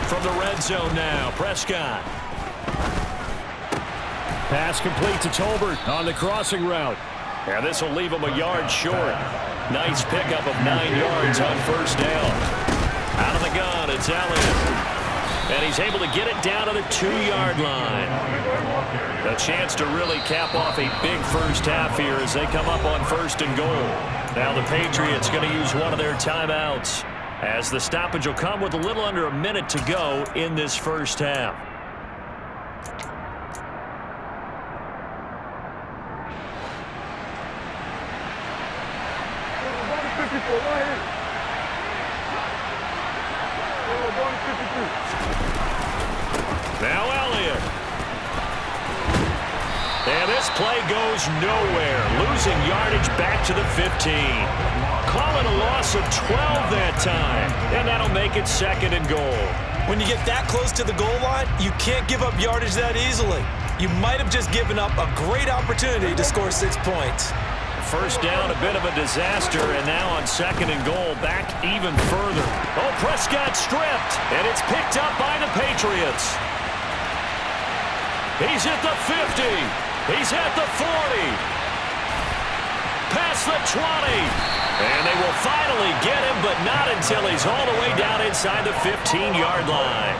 from the red zone now. Prescott. Pass complete to Tolbert on the crossing route. And this will leave him a yard short. Nice pickup of 9 yards on first down. Out of the gun, it's Elliott. And he's able to get it down to the 2-yard line. A chance to really cap off a big first half here as they come up on 1st and goal. Now the Patriots going to use one of their timeouts as the stoppage will come with a little under a minute to go in this first half. Now Elliott. And this play goes nowhere. Losing yardage back to the 15. Calling a loss of 12 that time. And that'll make it 2nd and goal. When you get that close to the goal line, you can't give up yardage that easily. You might have just given up a great opportunity to score 6 points. First down, a bit of a disaster, and now on 2nd and goal, back even further. Oh, Prescott stripped, and it's picked up by the Patriots. He's at the 50. He's at the 40. Past the 20. And they will finally get him, but not until he's all the way down inside the 15-yard line.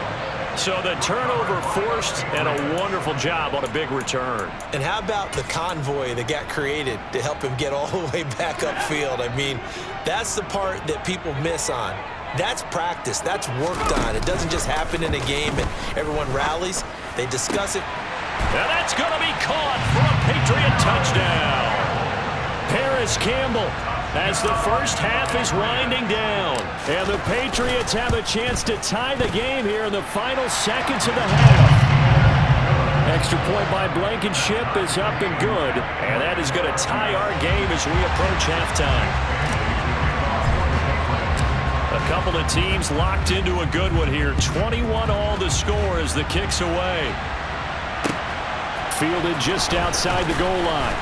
So the turnover forced, and a wonderful job on a big return. And how about the convoy that got created to help him get all the way back upfield? I mean, that's the part that people miss on. That's practice. That's worked on. It doesn't just happen in a game and everyone rallies. They discuss it. And that's going to be caught for a Patriot touchdown. Paris Campbell as the first half is winding down. And the Patriots have a chance to tie the game here in the final seconds of the half. Extra point by Blankenship is up and good. And that is going to tie our game as we approach halftime. A couple of teams locked into a good one here. 21 all the score as the kick's away. Fielded just outside the goal line.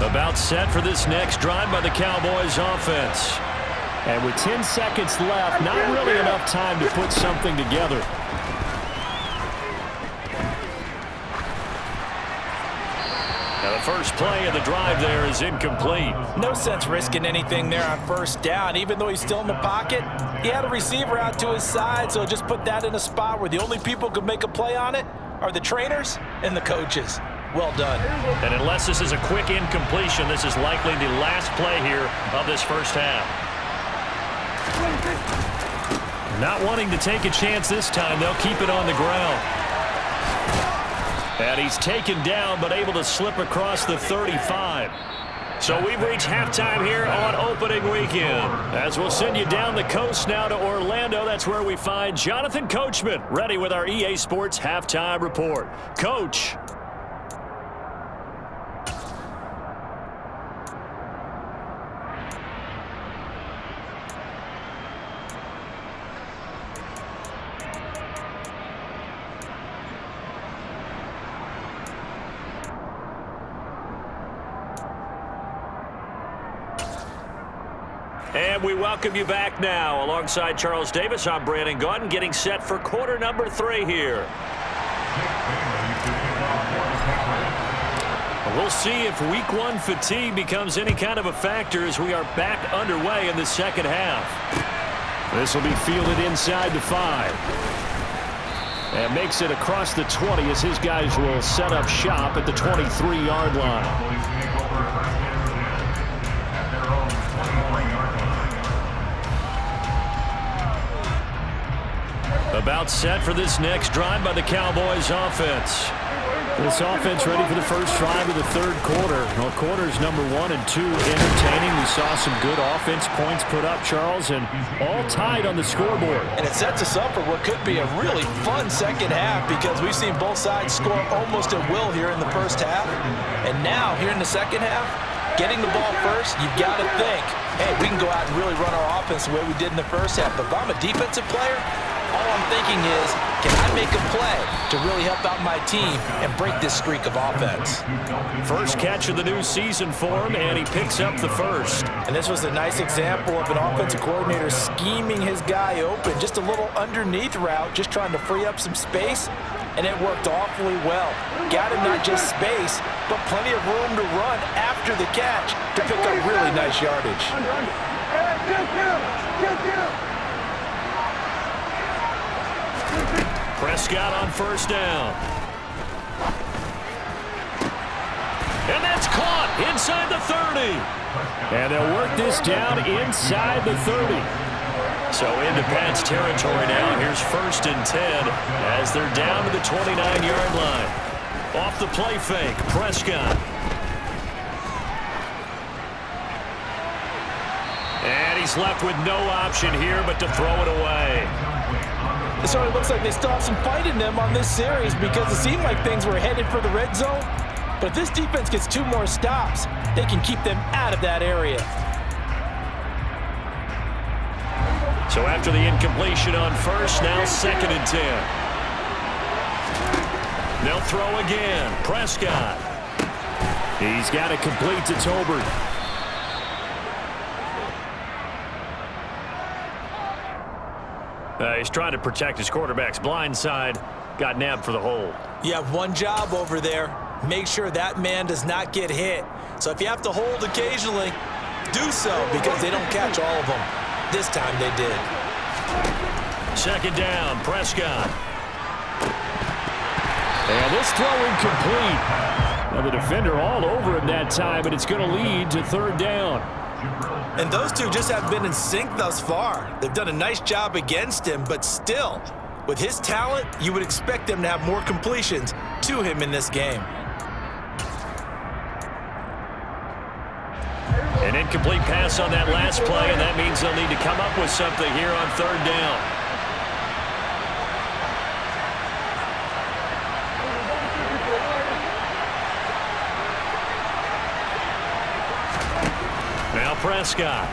About set for this next drive by the Cowboys offense. And with 10 seconds left, not really enough time to put something together. Now the first play of the drive there is incomplete. No sense risking anything there on first down. Even though he's still in the pocket, he had a receiver out to his side, so just put that in a spot where the only people who can make a play on it are the trainers and the coaches. Well done. And unless this is a quick incompletion, this is likely the last play here of this first half. Not wanting to take a chance this time, they'll keep it on the ground. And he's taken down, but able to slip across the 35. So we've reached halftime here on opening weekend. As we'll send you down the coast now to Orlando, that's where we find Jonathan Coachman, ready with our EA Sports Halftime Report. Coach. And we welcome you back now. Alongside Charles Davis, I'm Brandon Gaudin, getting set for quarter number 3 here. We'll see if week 1 fatigue becomes any kind of a factor as we are back underway in the second half. This will be fielded inside the 5. And makes it across the 20 as his guys will set up shop at the 23-yard line. About set for this next drive by the Cowboys offense. This offense ready for the first drive of the third quarter. Well, quarters number 1 and 2 entertaining. We saw some good offense points put up, Charles, and all tied on the scoreboard. And it sets us up for what could be a really fun second half because we've seen both sides score almost at will here in the first half. And now, here in the second half, getting the ball first, you've got to think, hey, we can go out and really run our offense the way we did in the first half. But if I'm a defensive player, all I'm thinking is, can I make a play to really help out my team and break this streak of offense? First catch of the new season for him, and he picks up the first. And this was a nice example of an offensive coordinator scheming his guy open, just a little underneath route, just trying to free up some space, and it worked awfully well. Got him not just space, but plenty of room to run after the catch to pick up really nice yardage. Prescott on first down. And that's caught inside the 30. And they'll work this down inside the 30. So into Pat's territory now. Here's 1st and 10 as they're down to the 29-yard line. Off the play fake, Prescott. And he's left with no option here but to throw it away. So it looks like they still have some fight in them on this series because it seemed like things were headed for the red zone. But if this defense gets 2 more stops, they can keep them out of that area. So after the incompletion on first, now 2nd and 10. They'll throw again. Prescott. He's got it complete to Tolbert. He's trying to protect his quarterback's blind side. Got nabbed for the hold. You have one job over there. Make sure that man does not get hit. So if you have to hold occasionally, do so because they don't catch all of them. This time they did. 2nd down, Prescott. And this throw incomplete. Now the defender all over him that time, and it's going to lead to 3rd down. And those two just have been in sync thus far. They've done a nice job against him, but still, with his talent, you would expect them to have more completions to him in this game. An incomplete pass on that last play, and that means they'll need to come up with something here on 3rd down. Now Prescott.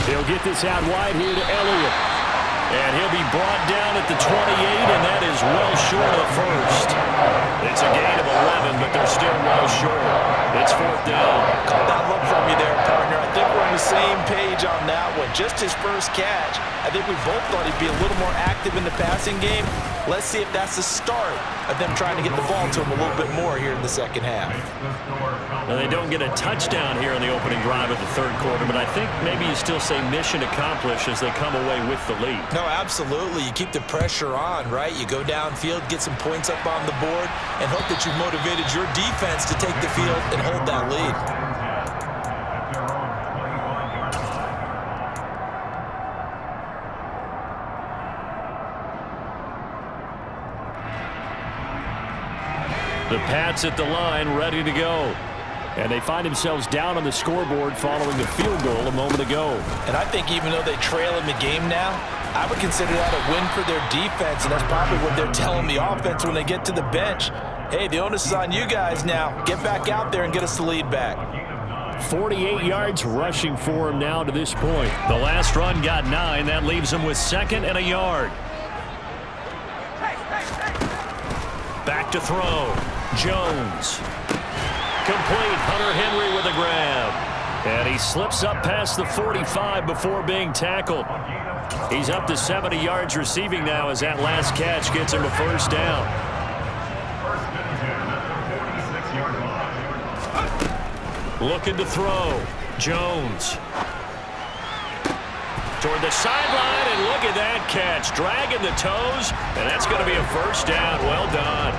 He'll get this out wide here to Elliott. And he'll be brought down at the 28, and that is well short of the first. It's a gain of 11, but they're still well short. It's 4th down. Caught that look from you there, partner. I think we're on the same page on that one. Just his first catch. I think we both thought he'd be a little more active in the passing game. Let's see if that's the start of them trying to get the ball to him a little bit more here in the second half. Now, they don't get a touchdown here in the opening drive of the 3rd quarter, but I think maybe you still say mission accomplished as they come away with the lead. No, absolutely. You keep the pressure on, right? You go downfield, get some points up on the board, and hope that you've motivated your defense to take the field and hold that lead. The Pats at the line, ready to go. And they find themselves down on the scoreboard following the field goal a moment ago. And I think even though they trail in the game now, I would consider that a win for their defense, and that's probably what they're telling the offense when they get to the bench. Hey, the onus is on you guys now. Get back out there and get us the lead back. 48 yards rushing for him now to this point. The last run got 9. That leaves him with 2nd and a yard. Back to throw. Jones. Complete. Hunter Henry with a grab. And he slips up past the 45 before being tackled. He's up to 70 yards receiving now as that last catch gets him a 1st down. Looking to throw. Jones. Toward the sideline, and look at that catch. Dragging the toes, and that's going to be a 1st down. Well done.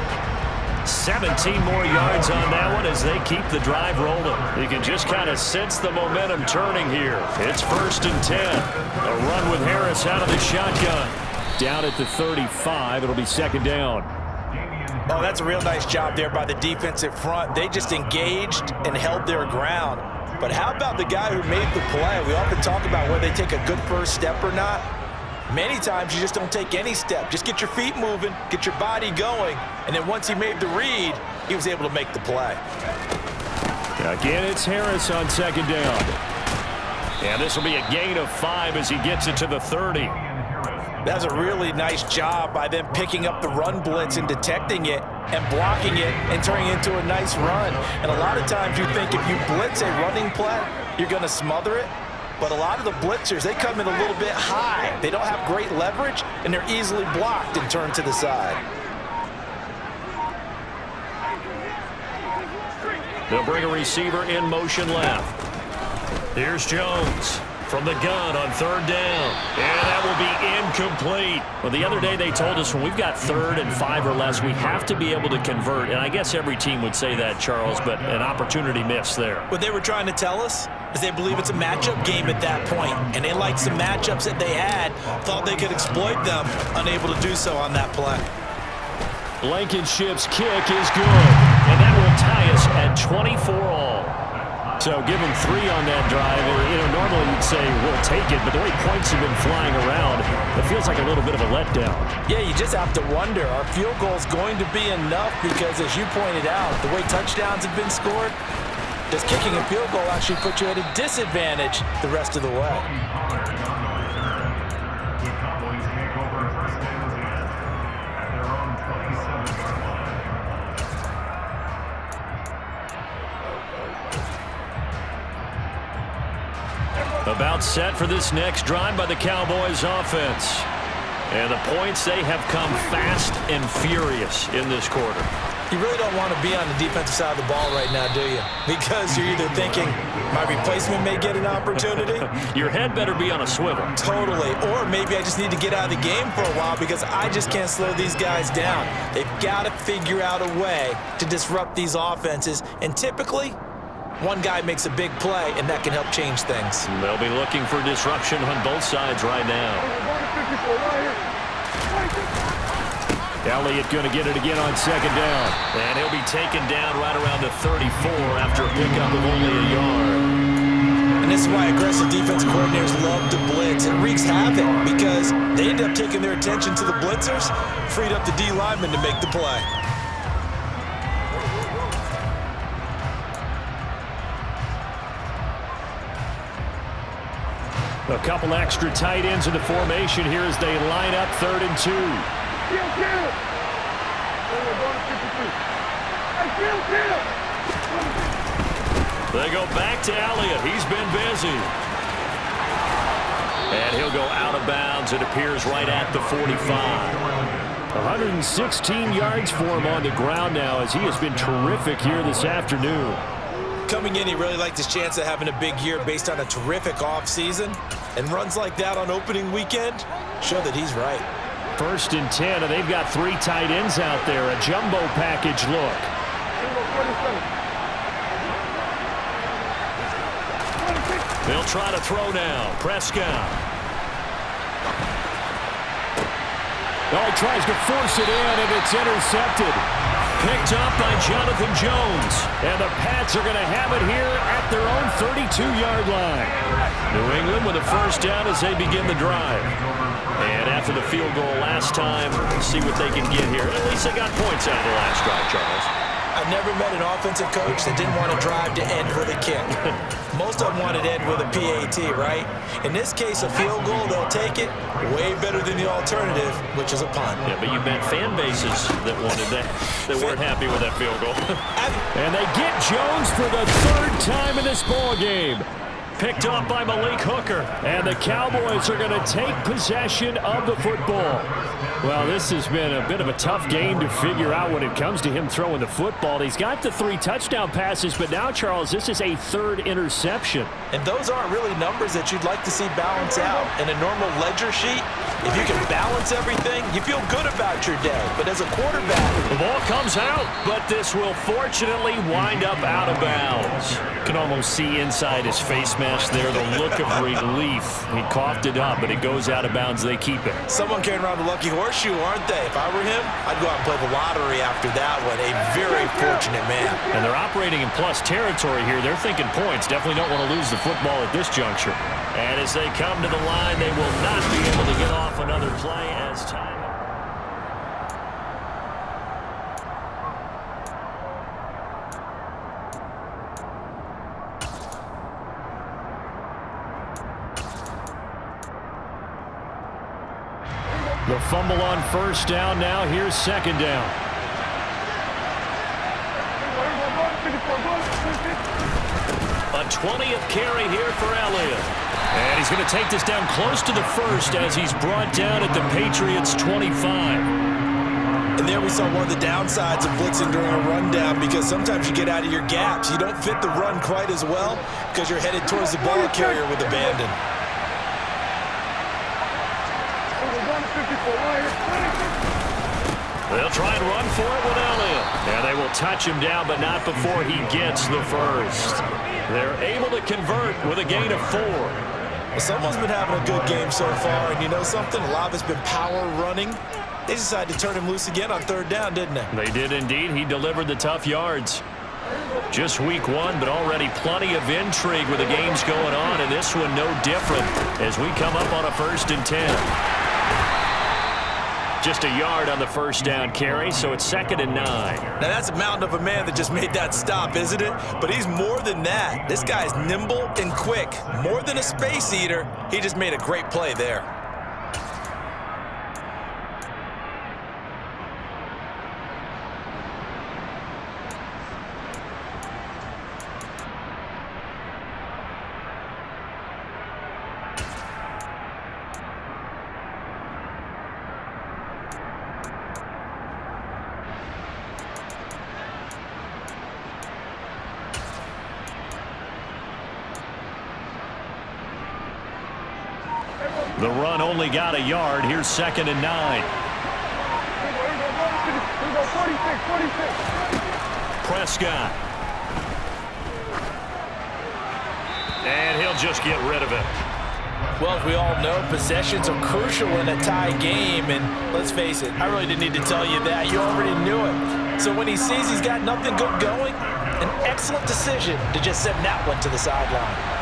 17 more yards on that one as they keep the drive rolling. You can just kind of sense the momentum turning here. It's 1st and 10. A run with Harris out of the shotgun. Down at the 35. It'll be 2nd down. Oh, that's a real nice job there by the defensive front. They just engaged and held their ground. But how about the guy who made the play? We often talk about whether they take a good first step or not. Many times you just don't take any step. Just get your feet moving, get your body going, and then once he made the read, he was able to make the play. Again, it's Harris on second down. And this will be a gain of 5 as he gets it to the 30. That's a really nice job by them picking up the run blitz and detecting it and blocking it and turning it into a nice run. And a lot of times you think if you blitz a running play, you're going to smother it. But a lot of the blitzers, they come in a little bit high. They don't have great leverage, and they're easily blocked and turned to the side. They'll bring a receiver in motion left. Here's Jones from the gun on third down. And that will be incomplete. Well, the other day they told us when we've got 3rd and 5 or less, we have to be able to convert. And I guess every team would say that, Charles, but an opportunity missed there. What they were trying to tell us is they believe it's a matchup game at that point, and they liked some matchups that they had, thought they could exploit them, unable to do so on that play. Blankenship's kick is good, and that will tie us at 24 all. So give him 3 on that drive. Normally you'd say we'll take it, but the way points have been flying around, it feels like a little bit of a letdown. Yeah, you just have to wonder, are field goals going to be enough? Because as you pointed out, the way touchdowns have been scored, does kicking a field goal actually put you at a disadvantage the rest of the way? About set for this next drive by the Cowboys offense. And the points, they have come fast and furious in this quarter. You really don't want to be on the defensive side of the ball right now, do you? Because you're either thinking, my replacement may get an opportunity. Your head better be on a swivel. Totally. Or maybe I just need to get out of the game for a while because I just can't slow these guys down. They've got to figure out a way to disrupt these offenses. And typically, one guy makes a big play, and that can help change things. They'll be looking for disruption on both sides right now. Elliott going to get it again on second down. And he'll be taken down right around the 34 after a pickup of only a yard. And this is why aggressive defense coordinators love to blitz. It wreaks havoc because they end up taking their attention to the blitzers, freed up the D lineman to make the play. A couple extra tight ends in the formation here as they line up 3rd and 2. They go back to Elliott. He's been busy. And he'll go out of bounds. It appears right at the 45. 116 yards for him on the ground now as he has been terrific here this afternoon. Coming in, he really liked his chance of having a big year based on a terrific offseason. And runs like that on opening weekend show that he's right. 1st and 10, and they've got 3 tight ends out there. A jumbo package look. They'll try to throw now. Prescott. Oh, he tries to force it in, and it's intercepted. Picked up by Jonathan Jones. And the Pats are going to have it here at their own 32-yard line. New England with a 1st down as they begin the drive. And after the field goal last time, see what they can get here. At least they got points out of the last drive, Charles. I've never met an offensive coach that didn't want to drive to end with a kick. Most of them wanted to end with a PAT, right? In this case, a field goal, they'll take it. Way better than the alternative, which is a punt. Yeah, but you met fan bases that wanted that. They weren't happy with that field goal. And they get Jones for the 3rd time in this ball game. Picked up by Malik Hooker. And the Cowboys are going to take possession of the football. Well, this has been a bit of a tough game to figure out when it comes to him throwing the football. He's got the 3 touchdown passes, but now, Charles, this is a 3rd interception. And those aren't really numbers that you'd like to see balance out. In a normal ledger sheet, if you can balance everything, you feel good about your day. But as a quarterback, the ball comes out, but this will fortunately wind up out of bounds. You can almost see inside his face mask there the look of relief. He coughed it up, but it goes out of bounds. They keep it. Someone carrying around the lucky horseshoe, aren't they? If I were him, I'd go out and play the lottery after that one. A very fortunate man. And they're operating in plus territory here. They're thinking points. Definitely don't want to lose the football at this juncture. And as they come to the line, they will not be able to get off another play as time. The fumble on first down now. Here's second down. A 20th carry here for Elliott. And he's going to take this down close to the first as he's brought down at the Patriots' 25. And there we saw one of the downsides of blitzing during a rundown, because sometimes you get out of your gaps. You don't fit the run quite as well because you're headed towards the ball carrier with abandon. They'll try and run for it with Elliott. And they will touch him down, but not before he gets the first. They're able to convert with a gain of 4. Well, someone's been having a good game so far, and you know something? A lot of it's been power running. They decided to turn him loose again on third down, didn't they? They did indeed. He delivered the tough yards. Just week 1, but already plenty of intrigue with the games going on, and this one no different as we come up on a 1st and 10. Just a yard on the first down carry, so it's 2nd and 9. Now that's a mountain of a man that just made that stop, isn't it? But he's more than that. This guy's nimble and quick. More than a space eater, he just made a great play there. The run only got a yard. Here's 2nd and 9. Prescott. And he'll just get rid of it. Well, as we all know, possessions are crucial in a tie game, and let's face it, I really didn't need to tell you that. You already knew it. So when he sees he's got nothing good going, an excellent decision to just send that one to the sideline.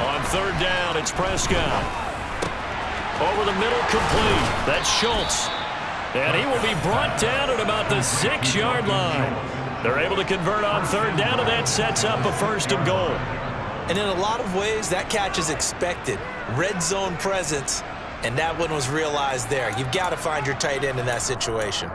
On third down, it's Prescott. Over the middle, complete. That's Schultz. And he will be brought down at about the 6-yard line. They're able to convert on third down, and that sets up a 1st and goal. And in a lot of ways, that catch is expected. Red zone presence, and that one was realized there. You've got to find your tight end in that situation.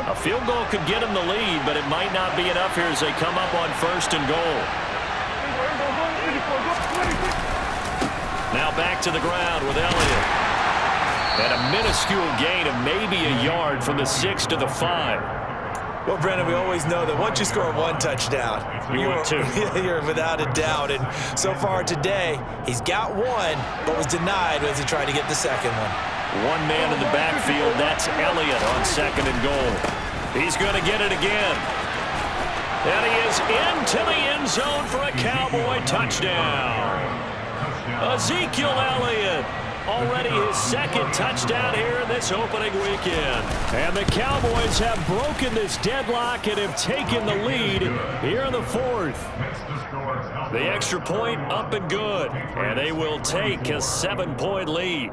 A field goal could get him the lead, but it might not be enough here as they come up on 1st and goal. Now back to the ground with Elliott. And a minuscule gain of maybe a yard from the 6 to the 5. Well, Brendan, we always know that once you score one touchdown, you're without a doubt. And so far today, he's got one, but was denied as he tried to get the second one. One man in the backfield, that's Elliott on 2nd and goal. He's going to get it again. And he is into the end zone for a Cowboy touchdown. Ezekiel Elliott, already his 2nd touchdown here in this opening weekend. And the Cowboys have broken this deadlock and have taken the lead here in the 4th. The extra point up and good, and they will take a 7-point lead.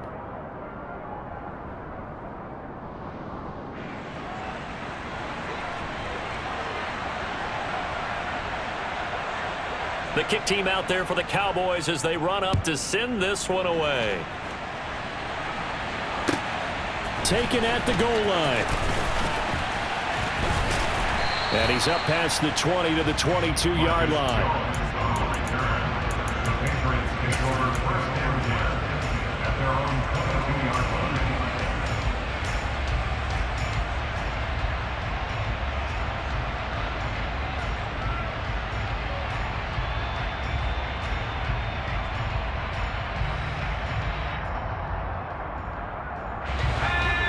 The kick team out there for the Cowboys as they run up to send this one away. Taken at the goal line. And he's up past the 20 to the 22-yard line.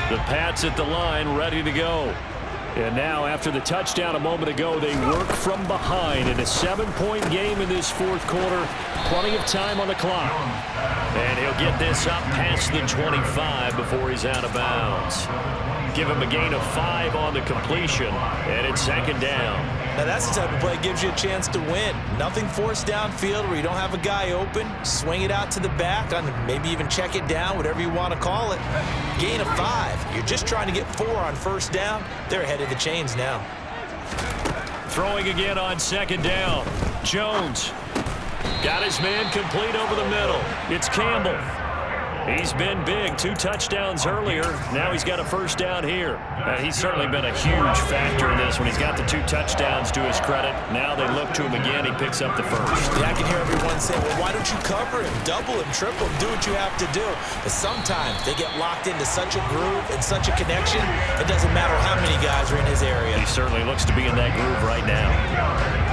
The Pats at the line, ready to go. And now, after the touchdown a moment ago, they work from behind in a 7-point game in this 4th quarter. Plenty of time on the clock. And he'll get this up past the 25 before he's out of bounds. Give him a gain of 5 on the completion, and it's 2nd down. Now that's the type of play that gives you a chance to win. Nothing forced downfield where you don't have a guy open. Swing it out to the back, maybe even check it down, whatever you want to call it. Gain of 5. You're just trying to get 4 on first down. They're ahead of the chains now. Throwing again on second down. Jones got his man complete over the middle. It's Campbell. He's been big. 2 touchdowns earlier. Now he's got a first down here. He's certainly been a huge factor in this when he's got the 2 touchdowns to his credit. Now they look to him again. He picks up the first. Yeah, I can hear everyone saying, well, why don't you cover him, double him, triple him, do what you have to do. But sometimes they get locked into such a groove and such a connection, it doesn't matter how many guys are in his area. He certainly looks to be in that groove right now.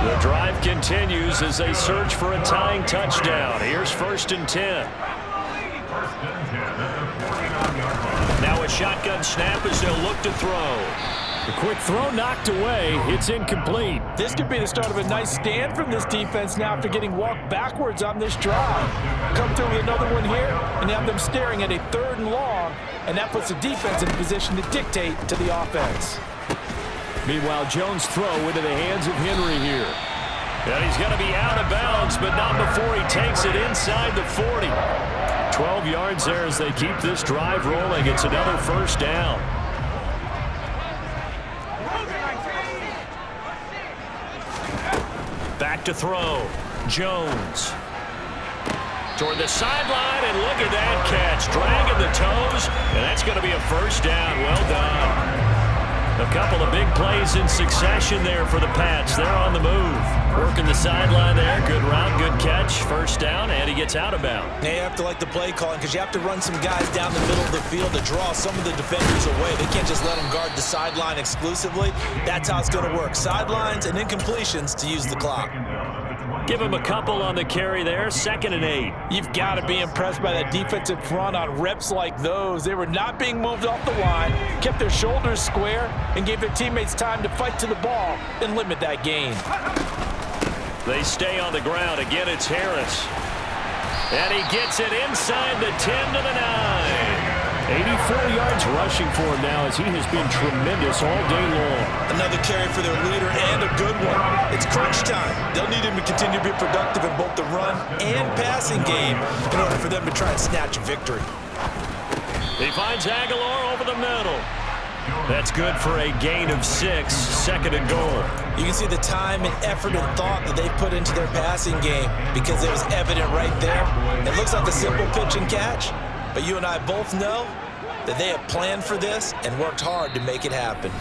The drive continues as they search for a tying touchdown. Here's 1st and 10. Now a shotgun snap as they'll look to throw. The quick throw knocked away. It's incomplete. This could be the start of a nice stand from this defense now after getting walked backwards on this drive. Come through with another one here, and you have them staring at a 3rd and long, and that puts the defense in a position to dictate to the offense. Meanwhile, Jones' throw into the hands of Henry here. And he's going to be out of bounds, but not before he takes it inside the 40. 12 yards there as they keep this drive rolling. It's another first down. Back to throw. Jones. Toward the sideline, and look at that catch. Dragging the toes, and that's going to be a first down. Well done. A couple of big plays in succession there for the Pats. They're on the move. Working the sideline there. Good route, good catch. First down, and he gets out of bounds. They have to like the play calling because you have to run some guys down the middle of the field to draw some of the defenders away. They can't just let them guard the sideline exclusively. That's how it's going to work. Sidelines and incompletions to use the clock. Give him a couple on the carry there. 2nd and 8. You've got to be impressed by that defensive front on reps like those. They were not being moved off the line, kept their shoulders square, and gave their teammates time to fight to the ball and limit that gain. They stay on the ground. Again, it's Harris. And he gets it inside the 10 to the 9. 84 yards rushing for him now as he has been tremendous all day long. Another carry for their leader and a good one. It's crunch time. They'll need him to continue to be productive in both the run and passing game in order for them to try and snatch a victory. He finds Aguilar over the middle. That's good for a gain of 6. 2nd and goal. You can see the time and effort and thought that they put into their passing game because it was evident right there. It looks like a simple pitch and catch, but you and I both know that they have planned for this and worked hard to make it happen.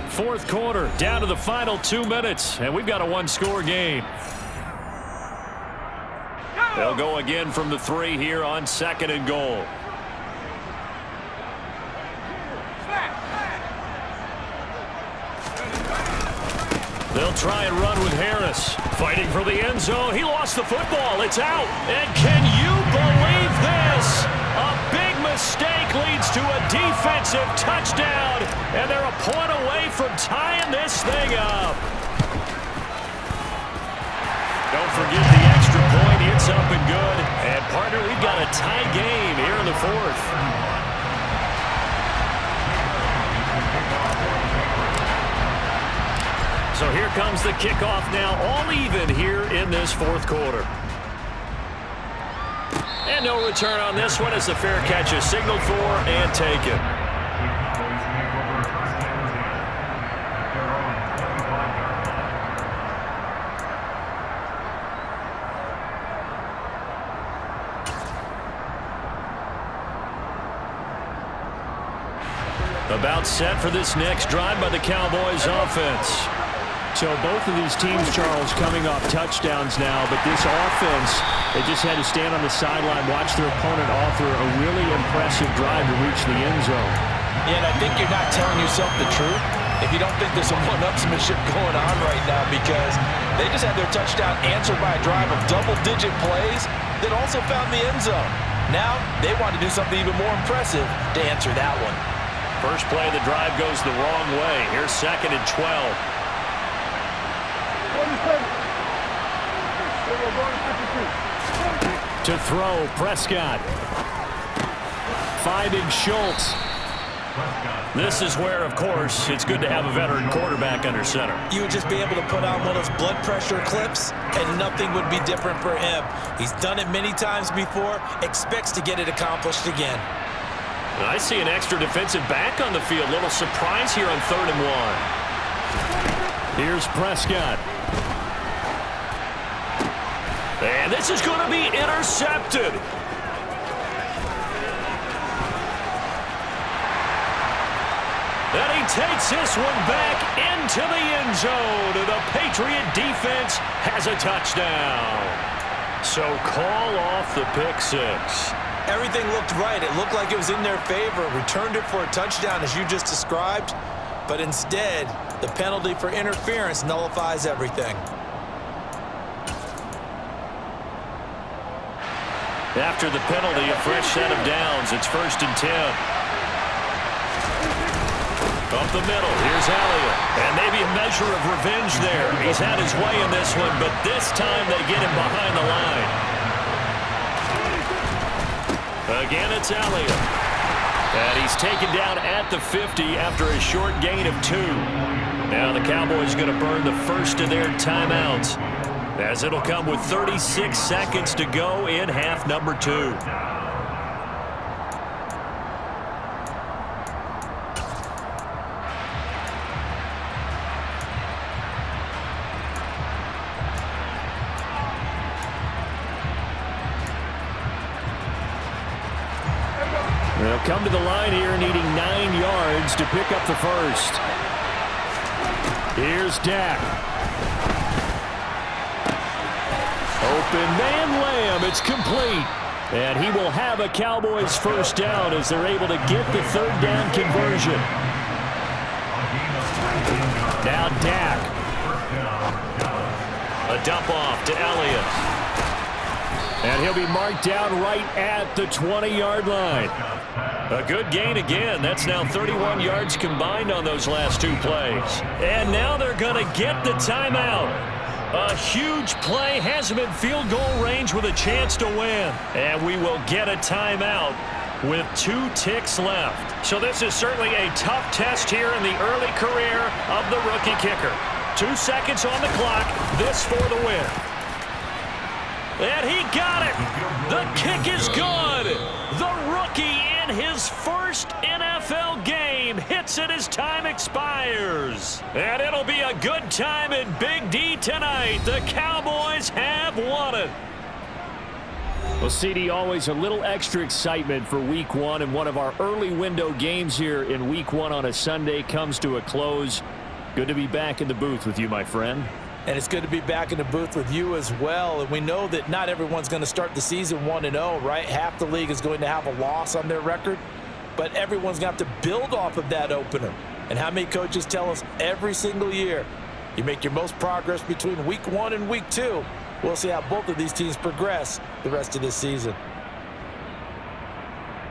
4th quarter, down to the final 2 minutes, and we've got a 1-score game. They'll go again from the 3 here on 2nd and goal. They'll try and run with Harris. Fighting for the end zone. He lost the football. It's out. And can you believe this? A big mistake leads to a defensive touchdown. And they're a point away from tying this thing up. Don't forget the extra point. It's up and good. And, partner, we've got a tie game here in the 4th. So here comes the kickoff now, all even here in this 4th quarter. And no return on this one as the fair catch is signaled for and taken. About set for this next drive by the Cowboys offense. So both of these teams, Charles, coming off touchdowns now, but this offense, they just had to stand on the sideline, watch their opponent author a really impressive drive to reach the end zone. Yeah, and I think you're not telling yourself the truth if you don't think there's some one-upsmanship going on right now, because they just had their touchdown answered by a drive of double-digit plays that also found the end zone. Now they want to do something even more impressive to answer that one. First play of the drive goes the wrong way. Here's 2nd and 12. To throw, Prescott. Finding Schultz. This is where, of course, it's good to have a veteran quarterback under center. You would just be able to put on one of those blood pressure clips, and nothing would be different for him. He's done it many times before, expects to get it accomplished again. I see an extra defensive back on the field. Little surprise here on 3rd and 1. Here's Prescott. And this is going to be intercepted. And he takes this one back into the end zone. The Patriot defense has a touchdown. So call off the pick six. Everything looked right. It looked like it was in their favor. Returned it for a touchdown, as you just described. But instead, the penalty for interference nullifies everything. After the penalty, a fresh set of downs. It's 1st and 10. Up the middle, here's Elliott. And maybe a measure of revenge there. He's had his way in this one, but this time they get him behind the line. Again, it's Elliott. And he's taken down at the 50 after a short gain of 2. Now the Cowboys going to burn the first of their timeouts, as it'll come with 36 seconds to go in half number 2. They'll come to the line here needing 9 yards to pick up the first. Here's Dak. Open man Lamb. It's complete. And he will have a Cowboys first down as they're able to get the 3rd down conversion. Now Dak. A dump off to Elliott. And he'll be marked down right at the 20-yard line. A good gain again. That's now 31 yards combined on those last 2 plays. And now they're going to get the timeout. A huge play has him in field goal range with a chance to win. And we will get a timeout with 2 ticks left. So this is certainly a tough test here in the early career of the rookie kicker. 2 seconds on the clock. This for the win. And he got it. The kick is good. The rookie in his first NFL game hits it as time expires. And it'll be a good time in Big D tonight. The Cowboys have won it. Well, CD, always a little extra excitement for Week 1, and one of our early window games here in Week 1 on a Sunday comes to a close. Good to be back in the booth with you, my friend. And it's good to be back in the booth with you as well. And we know that not everyone's going to start the season 1-0, right? Half the league is going to have a loss on their record. But everyone's going to have to build off of that opener. And how many coaches tell us every single year, you make your most progress between Week 1 and Week 2. We'll see how both of these teams progress the rest of this season.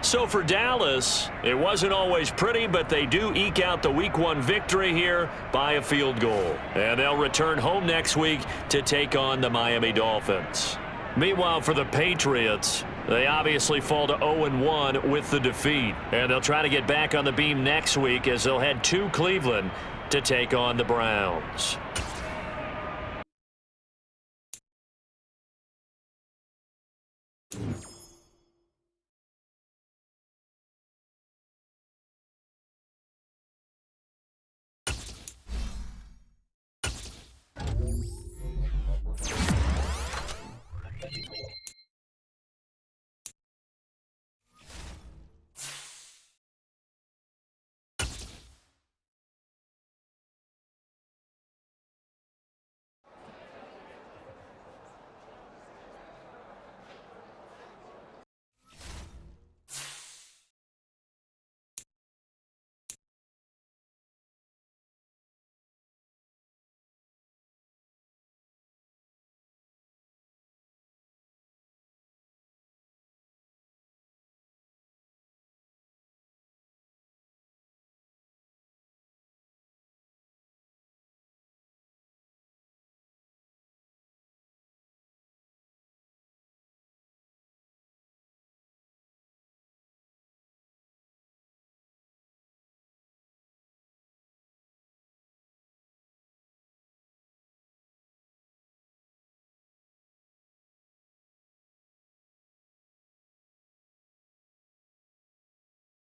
So for Dallas, it wasn't always pretty, but they do eke out the Week 1 victory here by a field goal. And they'll return home next week to take on the Miami Dolphins. Meanwhile, for the Patriots, they obviously fall to 0-1 with the defeat. And they'll try to get back on the beam next week as they'll head to Cleveland to take on the Browns.